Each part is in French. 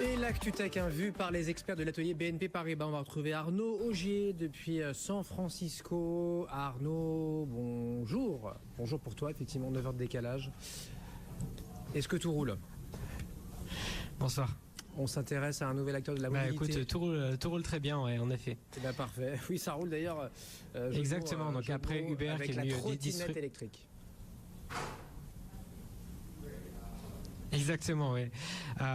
Et l'actu tech, vu par les experts de l'atelier BNP Paribas. On va retrouver Arnaud Augier depuis San Francisco. Arnaud, bonjour. Bonjour pour toi, effectivement, 9 heures de décalage. Est-ce que tout roule? Bonsoir. On s'intéresse à un nouvel acteur de la mobilité. Écoute, tout roule très bien, ouais, en effet. Parfait. Oui, ça roule d'ailleurs. Exactement, donc après Uber avec qui est la venu trottinette électrique. Exactement, oui.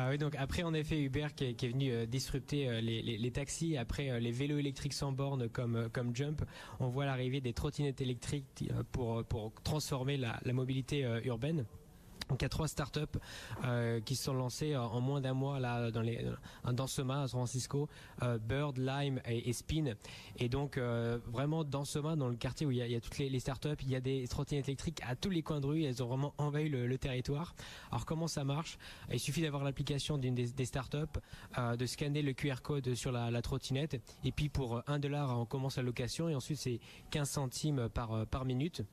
Oui, donc après en effet Uber qui est venu disrupter les taxis, après les vélos électriques sans borne comme Jump, on voit l'arrivée des trottinettes électriques pour transformer la mobilité urbaine. Donc il y a 3 startups qui se sont lancées en moins d'un mois là dans Soma à San Francisco, Bird, Lime et Spin. Et donc vraiment dans Soma, dans le quartier où il y a toutes les startups, il y a des trottinettes électriques à tous les coins de rue. Elles ont vraiment envahi le territoire. Alors comment ça marche? Il suffit d'avoir l'application d'une des startups, de scanner le QR code sur la trottinette, et puis pour $1 on commence la location et ensuite c'est 15 centimes par minute.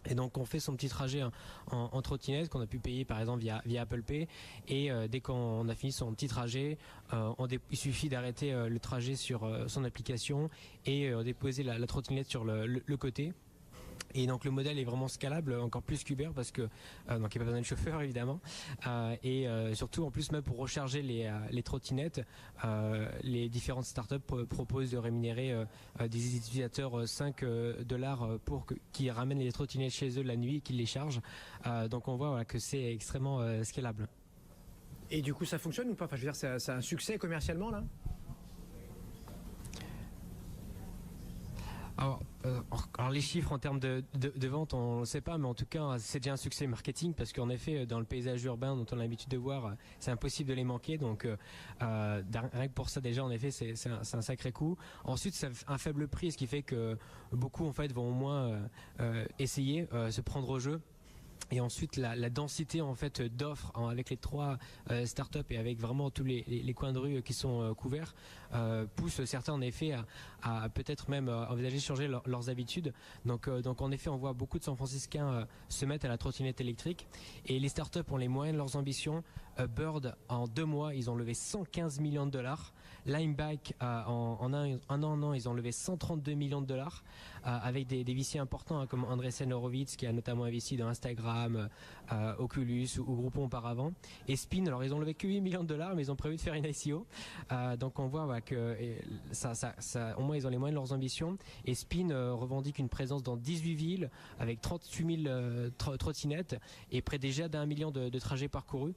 Et donc on fait son petit trajet en trottinette qu'on a pu payer par exemple via Apple Pay, et dès qu'on a fini son petit trajet, il suffit d'arrêter le trajet sur son application et déposer la trottinette sur le côté. Et donc le modèle est vraiment scalable, encore plus qu'Uber, parce que donc il n'y a pas besoin de chauffeur évidemment, et surtout en plus même pour recharger les trottinettes, les différentes startups proposent de rémunérer des utilisateurs $5 pour qu'ils ramènent les trottinettes chez eux la nuit et qu'ils les chargent. Donc on voit que c'est extrêmement scalable. Et du coup ça fonctionne ou pas? Enfin je veux dire, c'est un succès commercialement là? Alors les chiffres en termes de vente, on ne le sait pas, mais en tout cas c'est déjà un succès marketing, parce qu'en effet dans le paysage urbain dont on a l'habitude de voir, c'est impossible de les manquer. Donc rien que pour ça déjà en effet c'est un sacré coup. Ensuite c'est un faible prix, ce qui fait que beaucoup en fait vont au moins essayer, se prendre au jeu. Et ensuite la densité en fait d'offres avec les 3 startups et avec vraiment tous les coins de rue qui sont couverts pousse certains en effet à peut-être même envisager de changer leurs habitudes. Donc en effet on voit beaucoup de San Franciscains se mettre à la trottinette électrique, et les startups ont les moyens de leurs ambitions. Bird en 2 mois ils ont levé $115 millions. Limebike en un an ils ont levé $132 millions, avec des VC importants comme Andreessen Horowitz qui a notamment investi dans Instagram, Oculus ou Groupon auparavant. Et Spin, alors ils ont levé que $8 millions, mais ils ont prévu de faire une ICO. Donc on voit que ça, au moins ils ont les moyens de leurs ambitions. Et Spin revendique une présence dans 18 villes avec 38 000 trottinettes et près déjà d'1 million de trajets parcourus.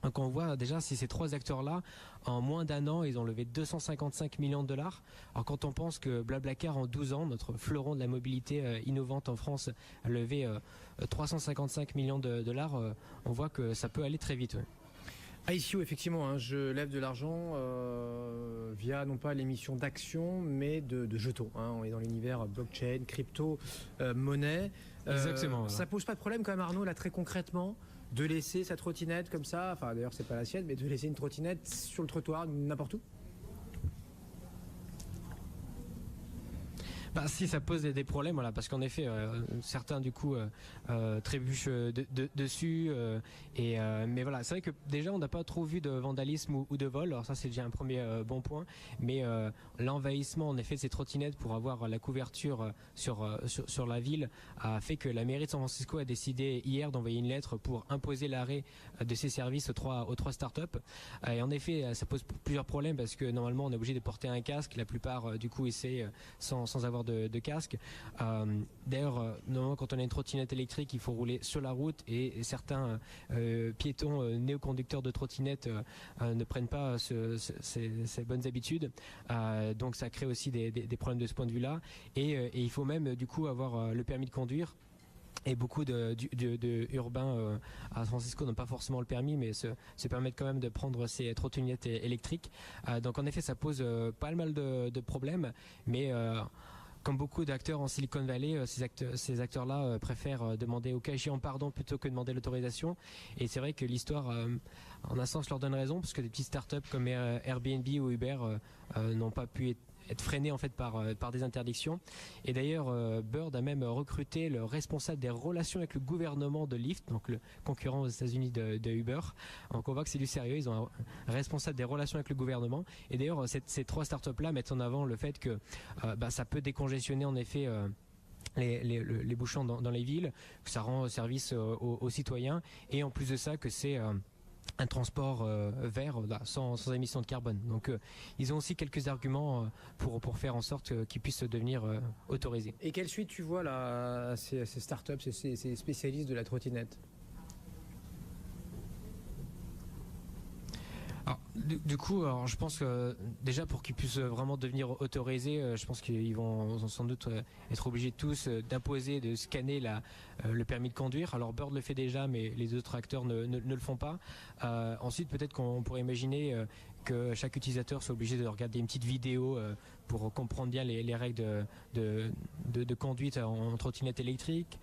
Donc on voit déjà si ces 3 acteurs-là, en moins d'un an, ils ont levé $255 millions. Alors quand on pense que BlaBlaCar en 12 ans, notre fleuron de la mobilité innovante en France, a levé $355 millions, on voit que ça peut aller très vite. Ouais. ICO, effectivement, je lève de l'argent via non pas l'émission d'actions, mais de jetons. On est dans l'univers blockchain, crypto, monnaie. Exactement. Voilà. Ça pose pas de problème quand même, Arnaud, là très concrètement, de laisser sa trottinette comme ça, enfin d'ailleurs c'est pas la sienne, mais de laisser une trottinette sur le trottoir n'importe où? Si ça pose des problèmes, voilà, parce qu'en effet certains du coup trébuchent dessus, mais voilà, c'est vrai que déjà on n'a pas trop vu de vandalisme ou de vol. Alors ça c'est déjà un premier bon point, mais l'envahissement en effet de ces trottinettes pour avoir la couverture sur la ville a fait que la mairie de San Francisco a décidé hier d'envoyer une lettre pour imposer l'arrêt de ces services aux trois startups. Et en effet ça pose plusieurs problèmes, parce que normalement on est obligé de porter un casque, la plupart du coup essaient sans avoir de casque. D'ailleurs, normalement, quand on a une trottinette électrique, il faut rouler sur la route, et certains piétons néoconducteurs de trottinettes ne prennent pas ces bonnes habitudes. Donc ça crée aussi des problèmes de ce point de vue-là. Et il faut même du coup avoir le permis de conduire. Et beaucoup de urbains à San Francisco n'ont pas forcément le permis, mais se permettent quand même de prendre ces trottinettes électriques. Donc en effet, ça pose pas mal de problèmes, mais comme beaucoup d'acteurs en Silicon Valley, ces acteurs-là préfèrent demander au cas échéant pardon plutôt que demander l'autorisation. Et c'est vrai que l'histoire, en un sens, leur donne raison, parce que des petites startups comme Airbnb ou Uber n'ont pas pu être freinés en fait par des interdictions. Et d'ailleurs, Bird a même recruté le responsable des relations avec le gouvernement de Lyft, donc le concurrent aux États-Unis de Uber. Donc on voit que c'est du sérieux. Ils ont un responsable des relations avec le gouvernement. Et d'ailleurs, ces 3 startups-là mettent en avant le fait que ça peut décongestionner en effet. Les bouchons dans les villes, que ça rend service aux citoyens, et en plus de ça que c'est un transport vert sans émission de carbone. Donc ils ont aussi quelques arguments pour faire en sorte qu'ils puissent devenir autorisés. Et quelle suite tu vois là à ces startups, ces spécialistes de la trottinette? Alors, du coup, alors, je pense que déjà pour qu'ils puissent vraiment devenir autorisés, je pense qu'ils vont sans doute être obligés tous d'imposer, de scanner le permis de conduire. Alors Bird le fait déjà, mais les autres acteurs ne le font pas. Ensuite, peut-être qu'on pourrait imaginer que chaque utilisateur soit obligé de regarder une petite vidéo pour comprendre bien les règles de conduite en trottinette électrique.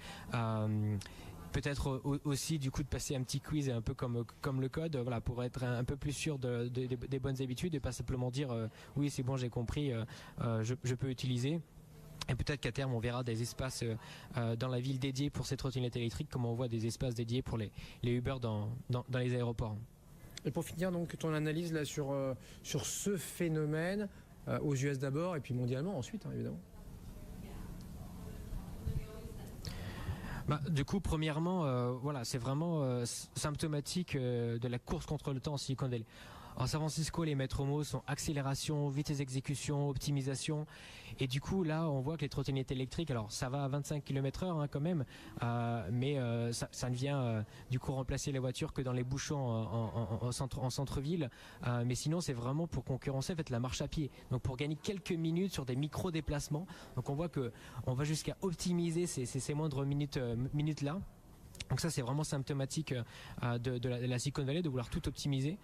Peut-être aussi du coup de passer un petit quiz un peu comme le code, voilà, pour être un peu plus sûr des bonnes habitudes et pas simplement dire oui c'est bon j'ai compris, je peux utiliser. Et peut-être qu'à terme on verra des espaces dans la ville dédiés pour ces trottinettes électriques, comme on voit des espaces dédiés pour les Uber dans les aéroports. Et pour finir donc ton analyse là sur ce phénomène aux US d'abord et puis mondialement ensuite, hein, évidemment. Du coup, premièrement, voilà, c'est vraiment symptomatique de la course contre le temps en Silicon Valley. En San Francisco, les maîtres mots sont accélération, vitesse d'exécution, optimisation. Et du coup, là, on voit que les trottinettes électriques, alors ça va à 25 km/h quand même, mais ça ne vient du coup remplacer les voitures que dans les bouchons en centre-ville. Mais sinon, c'est vraiment pour concurrencer en fait, la marche à pied. Donc pour gagner quelques minutes sur des micro-déplacements. Donc on voit qu'on va jusqu'à optimiser ces moindres minutes-là. Donc ça c'est vraiment symptomatique de la Silicon Valley, de vouloir tout optimiser.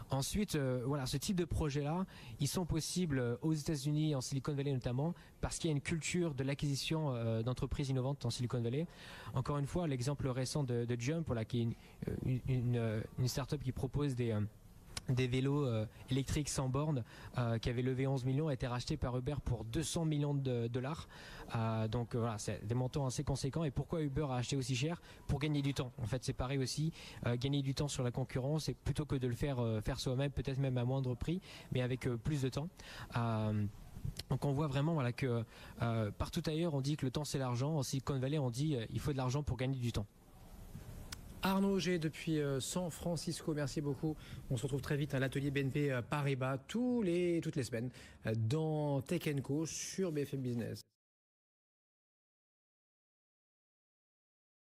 Ensuite, voilà, ce type de projet-là, ils sont possibles aux États-Unis, en Silicon Valley notamment, parce qu'il y a une culture de l'acquisition d'entreprises innovantes en Silicon Valley. Encore une fois, l'exemple récent de Jump, voilà, qui est une start-up qui propose des vélos électriques sans borne qui avait levé 11 millions, a été racheté par Uber pour 200 millions de dollars. Donc voilà, c'est des montants assez conséquents. Et pourquoi Uber a acheté aussi cher? Pour gagner du temps. En fait, c'est pareil aussi, gagner du temps sur la concurrence, et plutôt que de le faire soi-même, peut-être même à moindre prix, mais avec plus de temps. Donc on voit vraiment voilà, que partout ailleurs, on dit que le temps c'est l'argent. En Silicon Valley, on dit il faut de l'argent pour gagner du temps. Arnaud Auger depuis San Francisco, merci beaucoup. On se retrouve très vite à l'atelier BNP Paribas toutes les semaines dans Tech & Co sur BFM Business.